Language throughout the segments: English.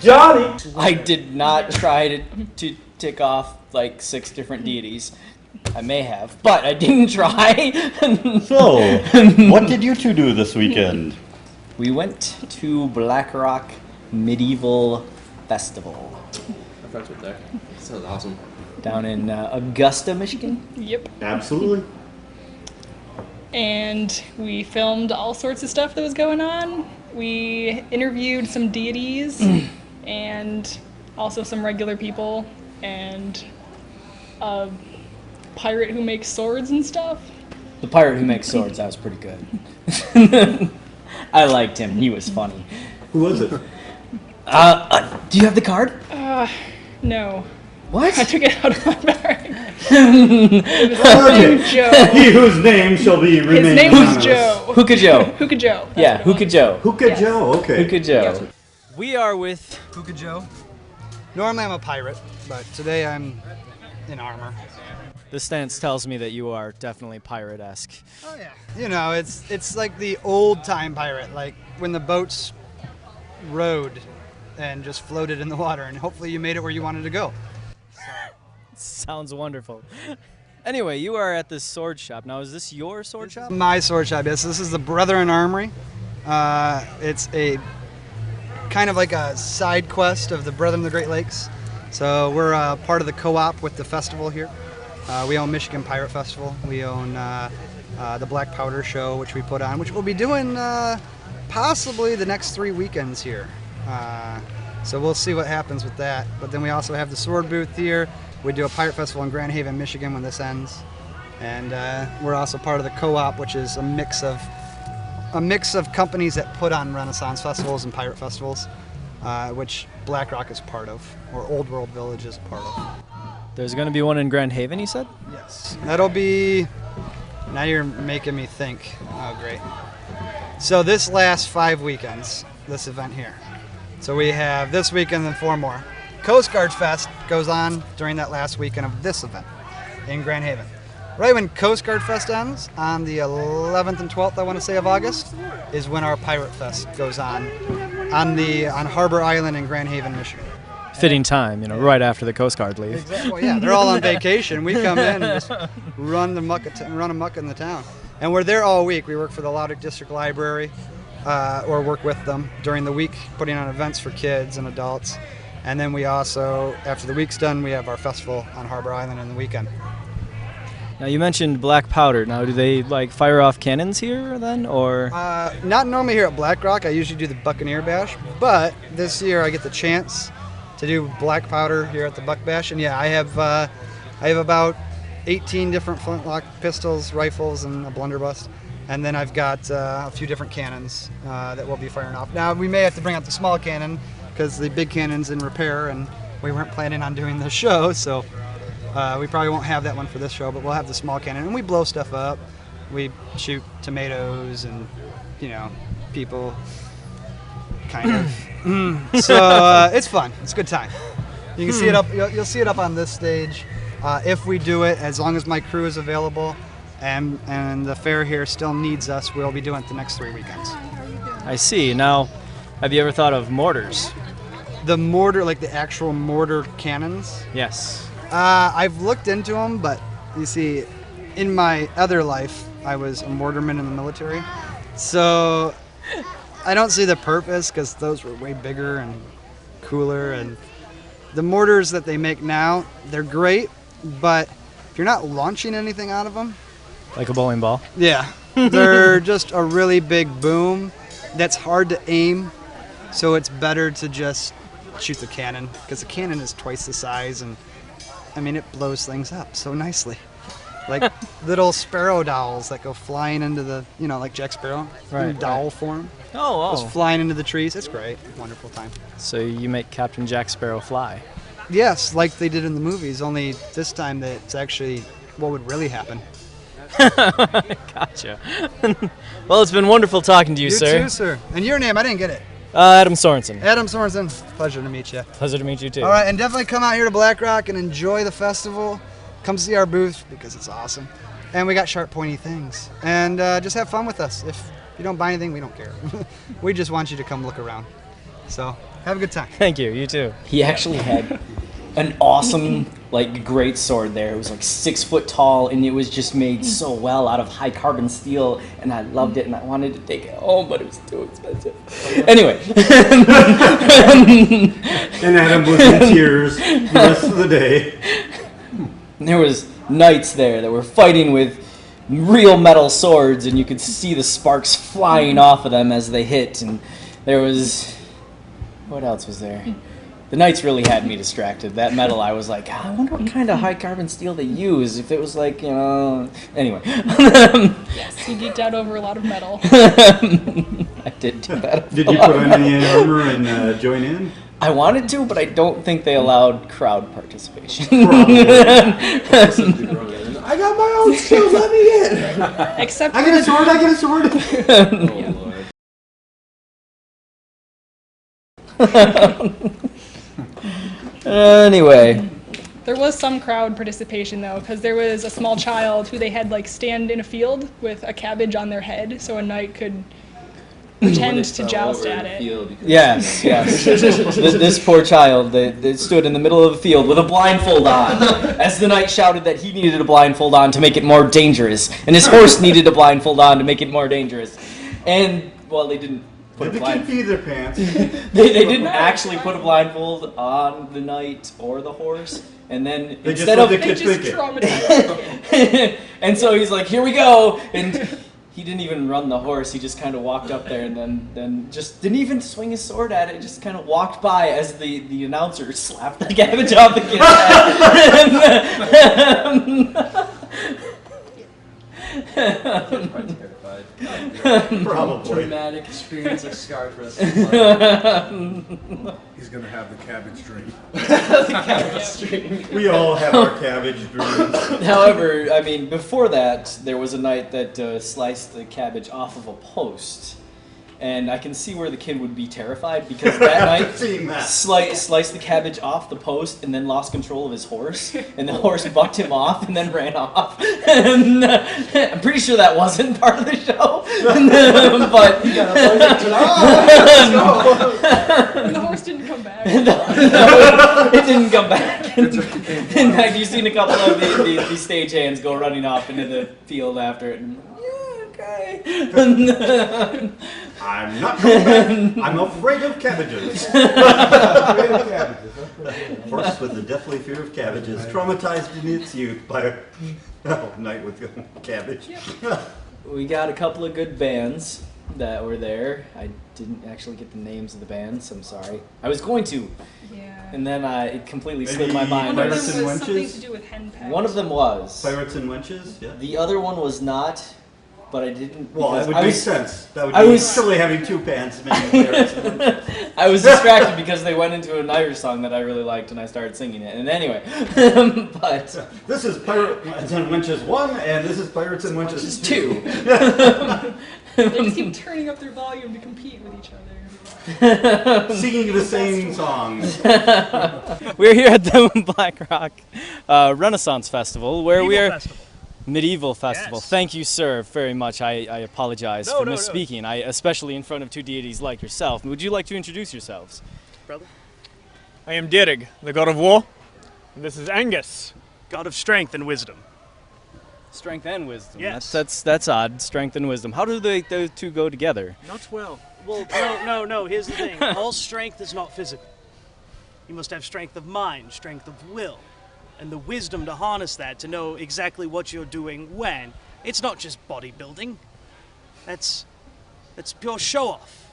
Johnny! I did not try to tick off like 6 different deities. I may have, but I didn't try. So, what did you two do this weekend? We went to Black Rock Medieval Festival. My friends went there. Sounds awesome. Down in Augusta, Michigan. Yep. Absolutely. And we filmed all sorts of stuff that was going on. We interviewed some deities and also some regular people and a pirate who makes swords and stuff. The pirate who makes swords, that was pretty good. I liked him. He was funny. Who was it? Do you have the card? No. What? I took it out of my bag. It was named Joe. He whose name shall be remain His name was anonymous. Joe. Hookah Joe. Hookah Joe. That's Yeah, what it was. Hookah Joe. Hookah Yes. Joe, okay. Hookah Joe. Yes. We are with Hookah Joe. Normally I'm a pirate, but today I'm in armor. The stance tells me that you are definitely pirate-esque. Oh yeah. You know, it's like the old time pirate, like when the boats rode and just floated in the water, and hopefully you made it where you wanted to go. Sounds wonderful. Anyway, you are at this sword shop. Now, is this your sword shop? My sword shop, yes. This is the Brethren Armory. It's a kind of like a side quest of the Brethren of the Great Lakes. So we're part of the co-op with the festival here. We own Michigan Pirate Festival. We own the Black Powder Show, which we put on, which we'll be doing possibly the next 3 weekends here. So we'll see what happens with that. But then we also have the sword booth here. We do a pirate festival in Grand Haven, Michigan when this ends. And we're also part of the co-op, which is a mix of companies that put on Renaissance festivals and pirate festivals, which Black Rock is part of, or Old World Village is part of. There's going to be one in Grand Haven, you said? Yes. That'll be... Now you're making me think. Oh, great. So this lasts 5 weekends, this event here. So we have this weekend and 4 more. Coast Guard Fest goes on during that last weekend of this event in Grand Haven. Right when Coast Guard Fest ends, on the 11th and 12th, I want to say, of August, is when our Pirate Fest goes on Harbor Island in Grand Haven, Michigan. Fitting time, right after the Coast Guard leave. Exactly. Well, yeah, they're all on vacation. We come in and just run amok in the town. And we're there all week. We work for the Loudon District Library, or work with them during the week, putting on events for kids and adults. And then we also, after the week's done, we have our festival on Harbor Island on the weekend. Now, you mentioned black powder. Now, do they, fire off cannons here, then, or...? Not normally here at Black Rock. I usually do the Buccaneer Bash. But this year I get the chance to do black powder here at the Buck Bash. And yeah, I have about 18 different flintlock pistols, rifles, and a blunderbuss. And then I've got a few different cannons that we'll be firing off. Now, we may have to bring out the small cannon because the big cannon's in repair, and we weren't planning on doing the show, so we probably won't have that one for this show, but we'll have the small cannon. And we blow stuff up. We shoot tomatoes and, people, kind of. So it's fun. It's a good time. You can see it up. You'll see it up on this stage if we do it, as long as my crew is available. And the fair here still needs us. We'll be doing it the next 3 weekends. I see. Now, have you ever thought of mortars? The mortar, like the actual mortar cannons? Yes. I've looked into them, but you see, in my other life, I was a mortarman in the military. So I don't see the purpose because those were way bigger and cooler. And the mortars that they make now, they're great, but if you're not launching anything out of them, Like a bowling ball? yeah, they're just a really big boom that's hard to aim, so it's better to just shoot the cannon, because the cannon is twice the size, and I mean, it blows things up so nicely. Like little sparrow dowels that go flying into the, like Jack Sparrow, in dowel form. Oh, Goes flying into the trees. It's great. Wonderful time. So you make Captain Jack Sparrow fly? Yes, like they did in the movies, only this time that's actually what would really happen. Gotcha. Well, it's been wonderful talking to you, sir. You too, sir. And your name, I didn't get it. Adam Sorensen. Adam Sorensen. Pleasure to meet you. Pleasure to meet you, too. All right, and definitely come out here to Black Rock and enjoy the festival. Come see our booth because it's awesome. And we got sharp, pointy things. And just have fun with us. If you don't buy anything, we don't care. We just want you to come look around. So Have a good time. Thank you. You too. He actually had an awesome, like, great sword there. It was like 6 foot tall, and it was just made so well out of high carbon steel, and I loved it, and I wanted to take it home, but it was too expensive. Anyway. And Adam was in tears the rest of the day. There was knights there that were fighting with real metal swords, and you could see the sparks flying off of them as they hit, and there was... What else was there? The knights really had me distracted. That metal, I was like, I wonder what kind of high carbon steel they use. If it was like, you know... Anyway. Yes, he geeked out over a lot of metal. I did do that. Did you put on any armor and join in? I wanted to, but I don't think they allowed crowd participation. I got my own skills, let me in! Except I for get a the, sword, I get a sword! Oh, Lord. Anyway. there was some crowd participation though, because there was a small child who they had like stand in a field with a cabbage on their head, so a knight could pretend to joust at it. Yes, yes. This poor child that stood in the middle of the field with a blindfold on, as the knight shouted that he needed a blindfold on to make it more dangerous, and his horse needed a blindfold on to make it more dangerous. And, well, they didn't put Did a the kid blindfold. pee their pants? They didn't actually put a blindfold on the knight or the horse, and then They just instead let of the They kid just think it. traumatized the kid. and so he's like, here we go, and he didn't even run the horse. He just kind of walked up there and then just didn't even swing his sword at it. Just kind of walked by as the announcer slapped the cabbage off the kid's head. Probably terrified. Probably. Traumatic experience like scarred for us. He's gonna have the cabbage dream. We all have our cabbage dreams. However, I mean, before that, there was a knight that sliced the cabbage off of a post. And I can see where the kid would be terrified, because that knight Seeing that. sliced the cabbage off the post and then lost control of his horse. And the horse bucked him off and then ran off. And, I'm pretty sure that wasn't part of the show. But And the horse didn't come back. no, it didn't come back. And like, you've seen a couple of the stagehands go running off into the field after it. And, yeah, okay. I'm not coming back. I'm afraid of cabbages. Horse with a deathly fear of cabbages, traumatized in its youth by a night with cabbage. We got a couple of good bands that were there. I didn't actually get the names of the bands. I'm sorry. I was going to, Yeah. and then it completely Maybe slipped my mind. One of Pirates them and was something Wenches? to do with hen pecks. One of them was. Pirates and Wenches? Yeah. The other one was not, but I didn't. Well, that because would I make was- sense. That would I be was- silly having two bands making Pirates and Wenches. I was distracted because they went into an Irish song that I really liked, and I started singing it. And anyway, but This is Pirates and Wenches 1, and this is Pirates and Wenches just 2. two. They just keep turning up their volume to compete with each other. Singing the same songs. We're here at the Black Rock Renaissance Festival, where we are Medieval Festival. Yes. Thank you, sir, very much. I apologize for no. misspeaking. Especially in front of two deities like yourself. Would you like to introduce yourselves? I am Dirig, the god of war, and this is Angus, god of strength and wisdom. Strength and wisdom. Yes. That's odd. Strength and wisdom. How do those two go together? Not well. Well, no, here's the thing. All strength is not physical. You must have strength of mind, strength of will, and the wisdom to harness that, to know exactly what you're doing when. It's not just bodybuilding. That's pure show-off.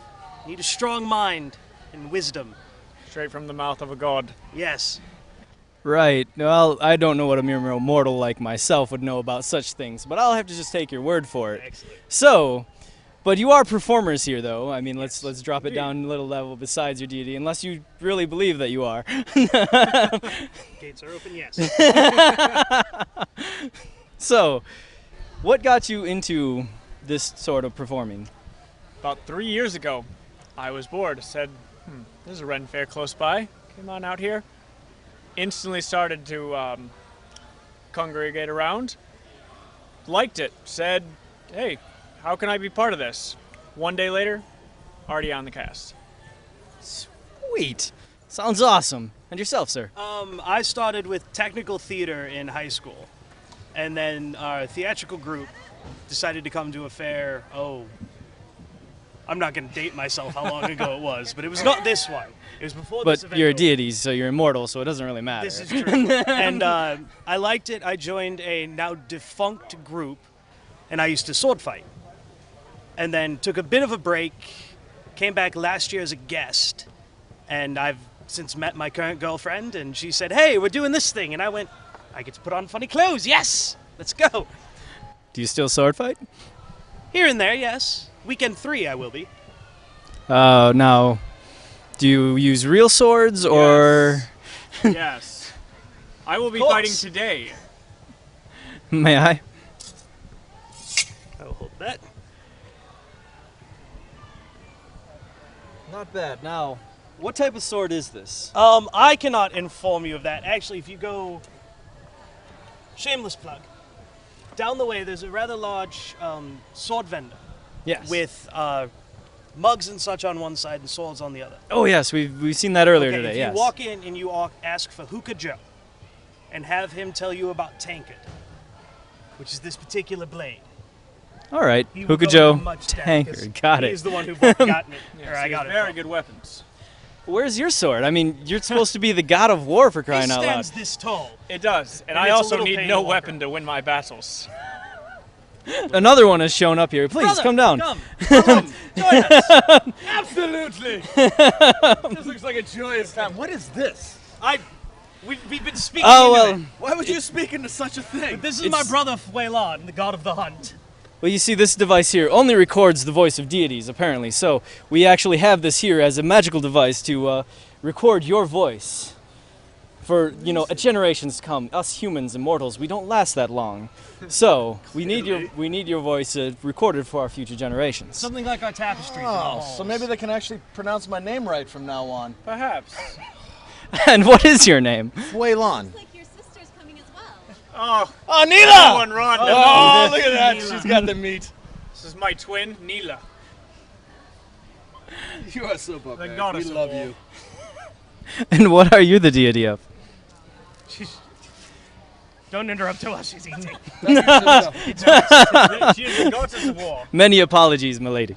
You need a strong mind and wisdom. Straight from the mouth of a god. Yes. Right. Well, I don't know what a mere mortal like myself would know about such things, but I'll have to just take your word for it. Excellent. So, but you are performers here, though. I mean, let's drop it down a little level besides your deity, unless you really believe that you are. Gates are open, yes. So, what got you into this sort of performing? About 3 years ago, I was bored. Said, there's a Ren Fair close by. Came on out here. Instantly started to congregate around. Liked it. Said, hey, how can I be part of this? 1 day later, already on the cast. Sweet. Sounds awesome. And yourself, sir? I started with technical theater in high school, and then our theatrical group decided to come to a fair. I'm not going to date myself how long ago it was, but it was not this one. It was before this But event. you're a deity, so you're immortal, so it doesn't really matter. This is true. And I liked it. I joined a now defunct group, and I used to sword fight. And then took a bit of a break, came back last year as a guest, and I've since met my current girlfriend, and she said, "Hey, we're doing this thing," and I went, "I get to put on funny clothes. Yes, let's go." Do you still sword fight? Here and there, yes. Weekend 3, I will be. Now, do you use real swords or Yes. I will be course. fighting today. may I? I will hold that. Not bad. Now, what type of sword is this? I cannot inform you of that. Actually, if you go, shameless plug, down the way, there's a rather large sword vendor Yes. with mugs and such on one side and swords on the other. Oh yes, we've seen that earlier Okay, today. if Yes. you walk in and you ask for Hookah Joe and have him tell you about Tankard, which is this particular blade. All right, He will Hookah go Joe, into much depth, 'cause Tankard, got He's it. the one who got me. Yes, or I he got has it. very from. good weapons. Where's your sword? I mean, you're supposed to be the god of war for He crying out loud. stands this tall. It does, and And I it's a also little need pain no walker. weapon to win my battles. Another one has shown up here. Please Brother, come down. Come, join us. Absolutely. This looks like a joyous time. What is this? We've been speaking Oh into well. it. Why would you speak into such a thing? This is my It's- brother Fuelan, the god of the hunt. Well, you see, this device here only records the voice of deities, apparently. So we actually have this here as a magical device to record your voice for generations to come. Us humans, immortals, we don't last that long. So we need your voice recorded for our future generations. Something like our tapestries. Oh, so maybe they can actually pronounce my name right from now on. Perhaps. And what is your name? Fuelan. Like your sister's coming as well. Oh, Oh, Nila! someone run. Oh, look at that. She's got the meat. This is my twin, Neela. You are so barbaric. We goddess of love war. you. And what are you the deity of? Don't interrupt her while she's eating. She is the goddess of war. Many apologies, milady.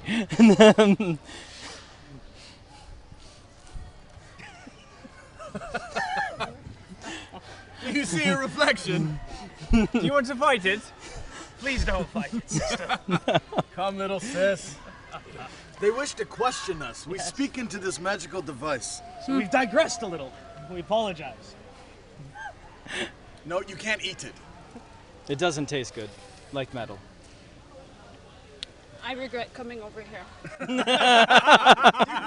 You see a reflection. Do you want to fight it? Please don't fight it, sister. Come, little sis. They wish to question us. We speak into this magical device. So we've digressed a little. We apologize. No, you can't eat it. It doesn't taste good, like metal. I regret coming over here.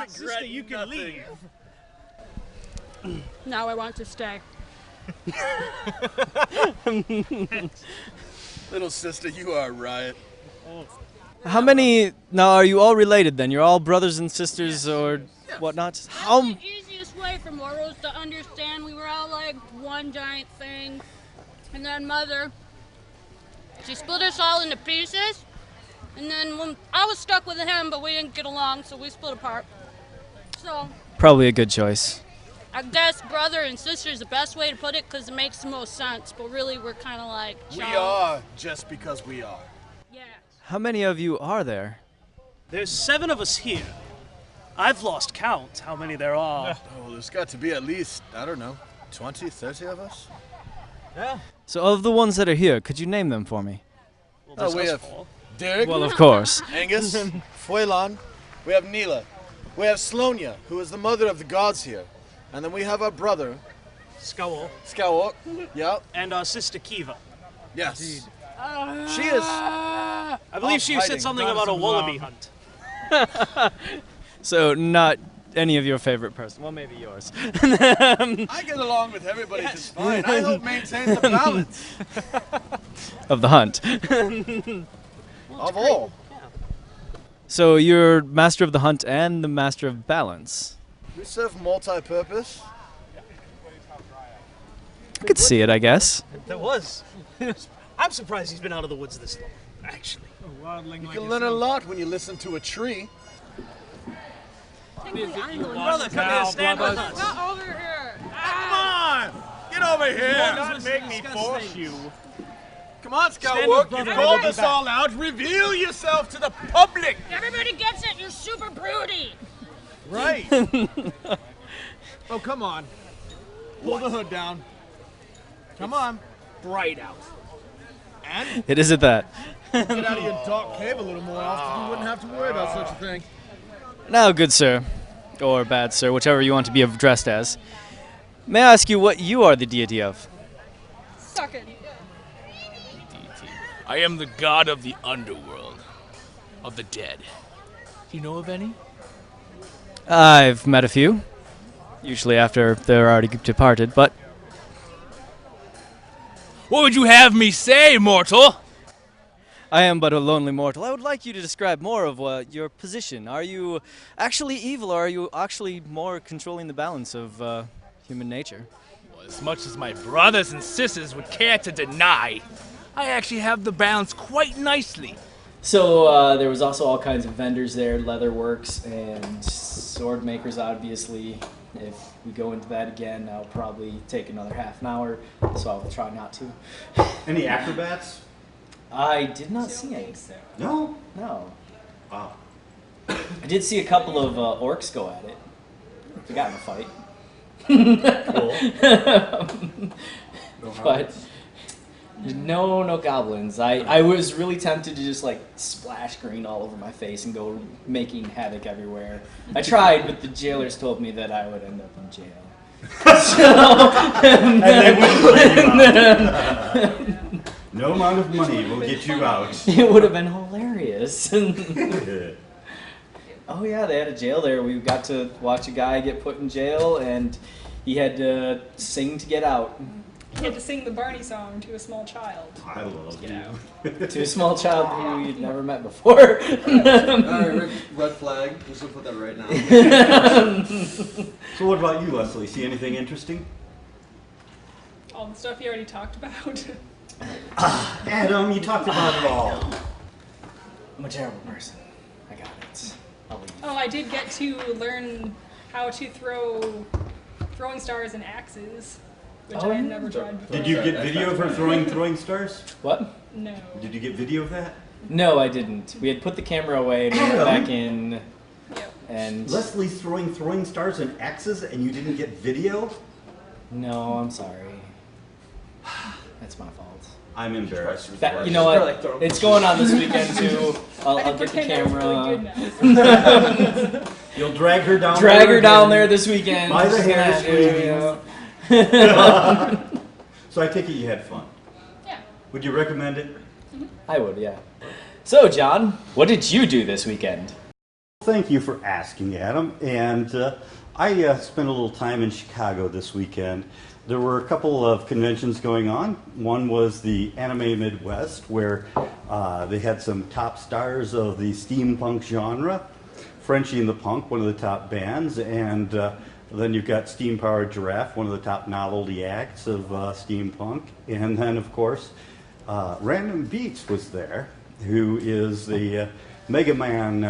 Sister, you can leave. Now I want to stay. Little sister, you are a riot. How many? Now, are you all related then? You're all brothers and sisters or whatnot? How? The easiest way for mortals to understand, we were all like one giant thing. And then Mother, she split us all into pieces. And then when I was stuck with him, but we didn't get along, so we split apart. So Probably a good choice. I guess brother and sister is the best way to put it because it makes the most sense. But really, we're kind of like We child. are just because we are. Yeah. How many of you are there? There's 7 of us here. I've lost count how many there are. Oh, there's got to be at least, I don't know, 20, 30 of us? So, of the ones that are here, could you name them for me? Well, Oh, there's we us have 4. Derek, Well, of course. Angus, Fuelan, we have Neela, we have Slonia, who is the mother of the gods here, and then we have our brother, Skull. Skywalk. Yeah, And our sister Kiva. yes. She is. I believe she hiding. said something Goddess about a of wallaby love. hunt. So, not any of your favorite person. Well, maybe yours. I get along with everybody just fine. I help maintain the balance Of the hunt. of all. So, you're master of the hunt and the master of balance. We serve multi-purpose. I could see it, I guess. There was. I'm surprised he's been out of the woods this long, actually. You can learn a lot when you listen to a tree. Brother, come here, stand with us. Not over here. Come on! Get over here! Not make me force you. Come on, Stand Scoutwork, with you brother. called We'll be us back. all out. Reveal yourself to the public! Everybody gets it. You're super broody. Right. Oh, come on. Pull the hood down. Come on. Bright out. And It isn't that. get out of your dark cave a little more often. You wouldn't have to worry about such a thing. Now, good sir, or bad sir, whichever you want to be addressed as, may I ask you what you are the deity of? Suck it. I am the god of the underworld, of the dead. Do you know of any? I've met a few, usually after they're already departed, but What would you have me say, mortal? I am but a lonely mortal. I would like you to describe more of your position. Are you actually evil, or are you actually more controlling the balance of human nature? Well, as much as my brothers and sisters would care to deny, I actually have the balance quite nicely. So there was also all kinds of vendors there, leatherworks and sword makers, obviously. If we go into that again, I'll probably take another half an hour, so I will try not to. Any acrobats? I did not see any. No. No. Wow. I did see a couple of orcs go at it. They got in a fight. Cool. But no goblins. I was really tempted to just like splash green all over my face and go making havoc everywhere. I tried, but the jailers told me that I would end up in jail. And they wouldn't let you out. No amount of money will get you out. It would have been hilarious. Yeah. Oh yeah, they had a jail there. We got to watch a guy get put in jail, and he had to sing to get out. He had to sing the Barney song to a small child. I love Get out. you. To a small child who you'd never met before. Alright, red flag. Just gonna put that right now. So what about you, Leslie? See anything interesting? All the stuff he already talked about. Adam, you talked about it all. I'm a terrible person. I got it. I'll leave. Oh, I did get to learn how to throw throwing stars and axes, which Oh, I had yeah. never tried before. Did you get video of her throwing stars? What? No. Did you get video of that? No, I didn't. We had put the camera away and we went back in, Yep. and Leslie's throwing stars and axes, and you didn't get video? no, I'm sorry. That's my fault. I'm embarrassed. That, you know what? It's going on this weekend too. I'll get the Pretend I was camera. really good now. You'll drag her down. Drag her down again. there this weekend. By the Just hair, gonna do, screaming. you know. So I take it you had fun. Yeah. Would you recommend it? I would, yeah. So, John, what did you do this weekend? Thank you for asking, Adam. And I spent a little time in Chicago this weekend. There were a couple of conventions going on. One was the Anime Midwest, where they had some top stars of the steampunk genre. Frenchie and the Punk, one of the top bands, and then you've got Steam Powered Giraffe, one of the top novelty acts of steampunk. And then, of course, Random Beats was there, who is the Mega Man.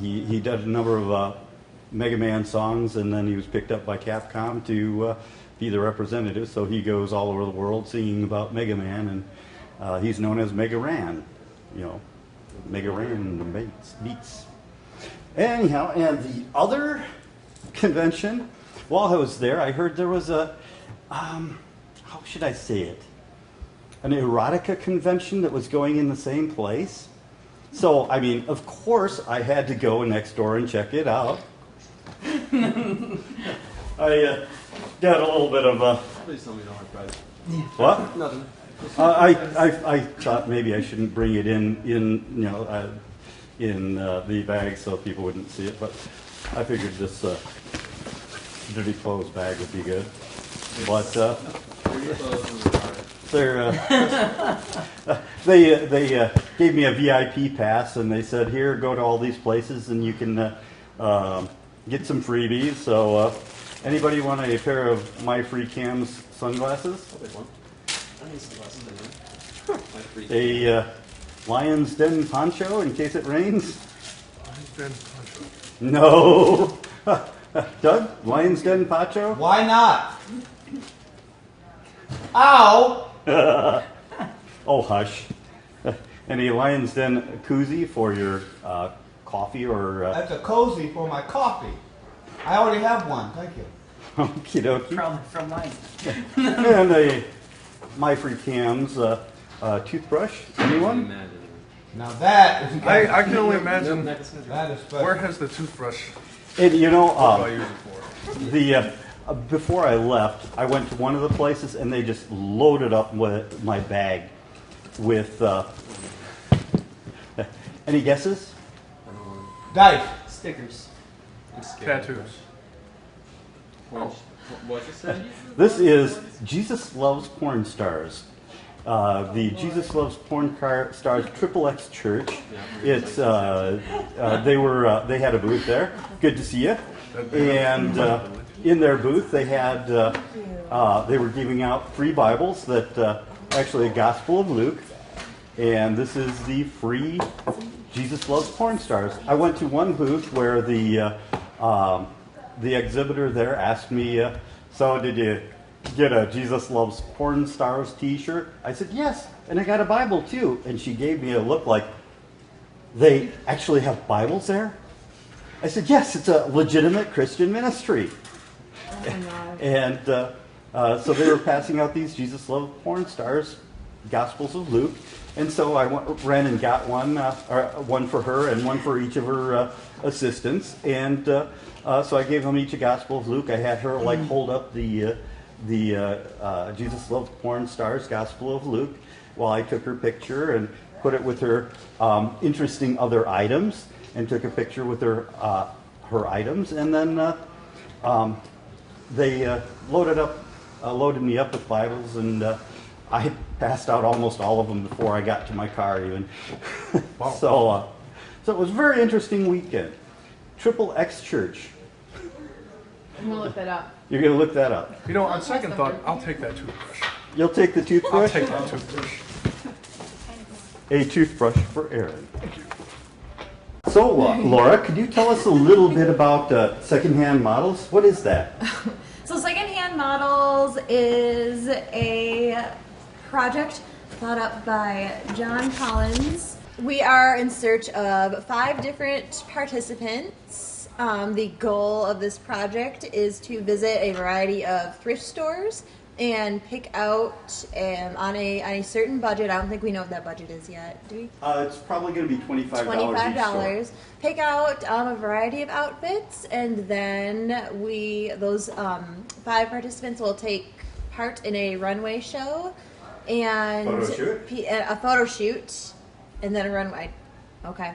He did a number of Mega Man songs, and then he was picked up by Capcom to be the representative. So he goes all over the world singing about Mega Man, and he's known as Mega Ran. You know, Mega Ran Beats. Anyhow, and the other convention, while I was there, I heard there was a, how should I say it? An erotica convention that was going in the same place. So, I mean, of course, I had to go next door and check it out. I got a little bit of a... Please tell me no hard prize. What? Nothing. I thought maybe I shouldn't bring it in the bag so people wouldn't see it, but I figured this dirty clothes bag would be good. But they gave me a VIP pass, and they said, here, go to all these places and you can get some freebies. So anybody want a pair of My Free Cams sunglasses? A Lion's Den poncho in case it rains? Den Poncho. No. Doug, Lion's Den Pacho? Why not? Ow! Oh, hush. Any Lion's Den koozie for your coffee or... That's a cozy for my coffee. I already have one. Thank you. Okie dokie. Probably from mine. And a My Free Cam's toothbrush. Anyone? Now that is... I can only imagine that is special. where has the toothbrush. And you know, What do I use it for? before I left, I went to one of the places and they just loaded up with my bag with. Any guesses? Dice. Stickers. Tattoos. What'd you say? This is Jesus Loves Porn Stars. The Jesus Loves Porn Stars XXX Church. It's they had a booth there. Good to see you. And in their booth, they had they were giving out free Bibles that actually a Gospel of Luke, and this is the free Jesus Loves Porn Stars. I went to one booth where the exhibitor there asked me, "So did you get a Jesus Loves Porn Stars t-shirt?" I said, "Yes, and I got a Bible too." And she gave me a look like, "They actually have Bibles there?" I said, "Yes, it's a legitimate Christian ministry." And so they were passing out these Jesus Loves Porn Stars, Gospels of Luke. And so I ran and got one for her and one for each of her assistants. And so I gave them each a Gospel of Luke. I had her hold up the Jesus Loves Porn Stars Gospel of Luke while I took her picture and put it with her interesting other items and took a picture with her items. And then they loaded me up with Bibles, and I had passed out almost all of them before I got to my car even. Wow. So it was a very interesting weekend. XXX Church. I'm gonna look that up. You're going to look that up. You know, on second thought, I'll take that toothbrush. You'll take the toothbrush? I'll take that toothbrush. A toothbrush for Aaron. So, Laura, could you tell us a little bit about secondhand models? What is that? So Secondhand Models is a project thought up by John Collins. We are in search of 5 different participants. The goal of this project is to visit a variety of thrift stores and pick out on a certain budget. I don't think we know what that budget is yet, do we? It's probably going to be $25 $25. each store. Pick out a variety of outfits, and then those 5 participants will take part in a runway show and Photo shoot? a photo shoot, and then a runway. Okay.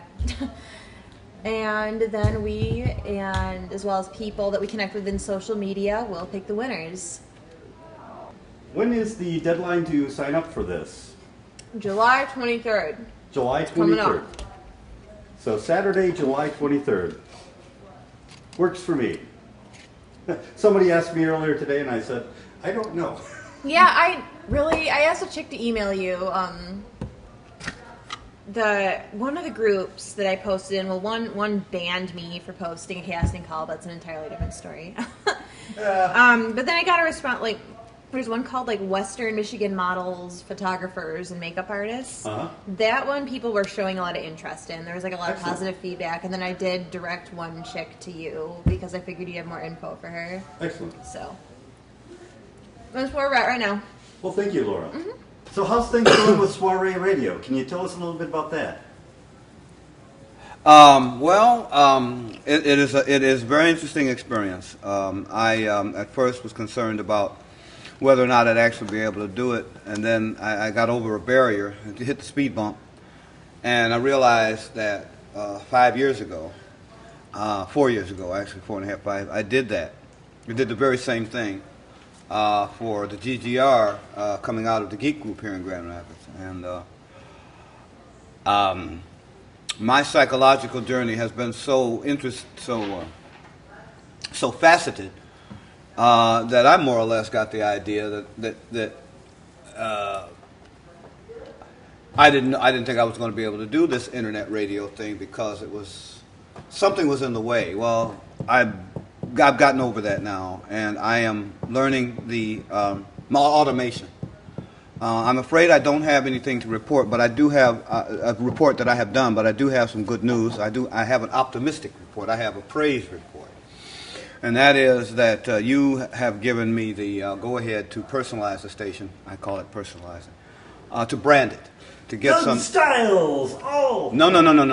And then and as well as people that we connect with in social media, will pick the winners. When is the deadline to sign up for this? July 23rd. July Coming 23rd. up. So Saturday, July 23rd. Works for me. Somebody asked me earlier today, and I said, I don't know. Yeah, I asked a chick to email you. One of the groups that I posted in, well, one banned me for posting a casting call. That's an entirely different story. But then I got a response, there's one called Western Michigan Models, Photographers, and Makeup Artists. Uh-huh. That one people were showing a lot of interest in. There was a lot of positive feedback, and then I did direct one chick to you because I figured you have more info for her. Excellent. So that's where we're at right now. Well, thank you, Laura. Mm-hmm. So how's things going with Soiree Radio? Can you tell us a little bit about that? It is a very interesting experience. I at first was concerned about whether or not I'd actually be able to do it, and then I got over a barrier to hit the speed bump, and I realized that 5 years ago, 4 years ago, actually 4.5, 5, I did that. I did the very same thing for the GGR coming out of the Geek Group here in Grand Rapids, and my psychological journey has been so faceted that I more or less got the idea that I didn't think I was going to be able to do this internet radio thing because it was something was in the way. Well, I've gotten over that now, and I am learning the automation. I'm afraid I don't have anything to report, but I do have a report that I have done, but I do have some good news. I have an optimistic report. I have a praise report. And that is that you have given me the go-ahead to personalize the station. I call it personalizing. To brand it. To get some Styles. Oh. No. All No,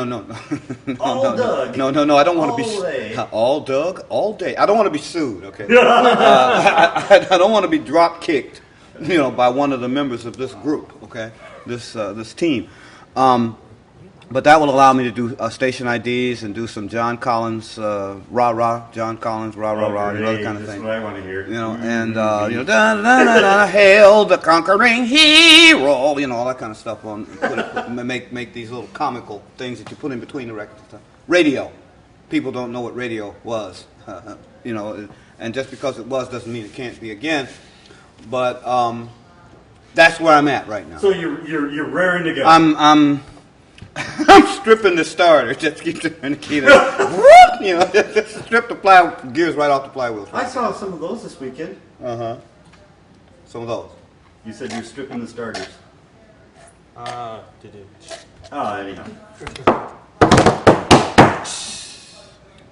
Doug. No. I don't want to be All day. all Doug, all day. I don't want to be sued. Okay. I don't want to be drop kicked, by one of the members of this group. Okay. This team. But that will allow me to do station IDs and do some John Collins, rah, John Collins, rah, other kind of thing. That's what I want to hear. And hail the conquering hero, all that kind of stuff on. Make these little comical things that you put in between the records and stuff. Radio, people don't know what radio was, and just because it was doesn't mean it can't be again. But that's where I'm at right now. So you're raring to go. I'm stripping the starter. Just keep turning the key. Just strip the gears right off the flywheel. I saw some of those this weekend. Some of those. You said you're stripping the starters. Anyhow.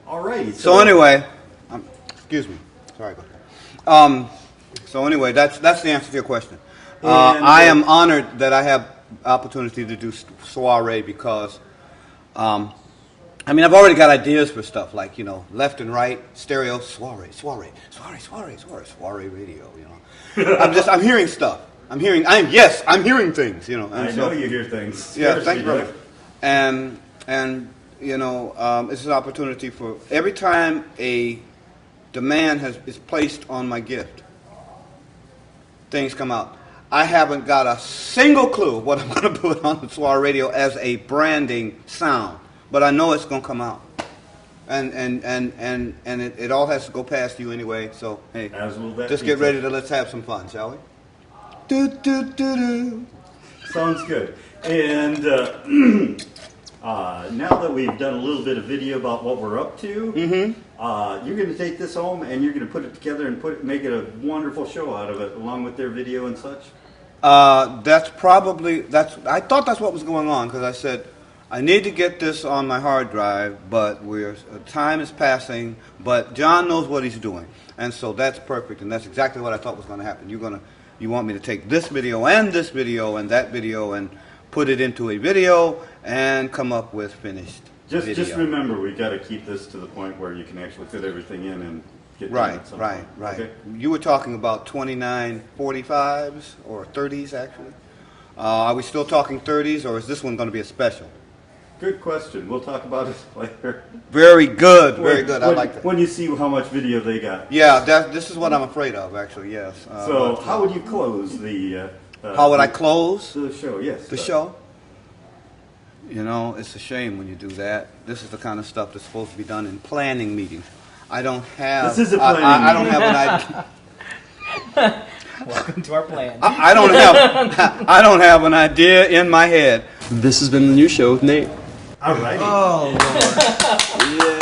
All right. So anyway, excuse me. Sorry about that. So anyway, that's the answer to your question. I am honored that I have opportunity to do soiree because, I've already got ideas for stuff like, left and right, stereo, soiree radio, I'm hearing stuff. I'm hearing things, I know you hear things. Yeah, thank you, brother. And it's an opportunity for every time a demand is placed on my gift, things come out. I haven't got a single clue what I'm going to put on the soiree radio as a branding sound, but I know it's going to come out, and it all has to go past you anyway. So hey, just get ready to let's have some fun, shall we? Sounds good. And now that we've done a little bit of video about what we're up to, you're going to take this home and you're going to put it together and make it a wonderful show out of it, along with their video and such. I thought that's what was going on because I said I need to get this on my hard drive, but time is passing. But John knows what he's doing, and so that's perfect, and that's exactly what I thought was going to happen. You want me to take this video and that video and put it into a video and come up with finished video. Just remember, we got to keep this to the point where you can actually fit everything in and get done at some point. Right. Okay? You were talking about 2945s or 30s, actually. Are we still talking 30s, or is this one going to be a special? Good question. We'll talk about it later. Very good. I like that. When you see how much video they got. Yeah, this is what I'm afraid of, actually. Yes. So, how would you close the? How would I close the show? Yes. The show. It's a shame when you do that. This is the kind of stuff that's supposed to be done in planning meetings. I don't have. This is a planning meeting. I don't have an idea. Welcome to our plan. I don't have an idea in my head. This has been the Nuz Show with Nate. All right. Oh, Lord. Yeah.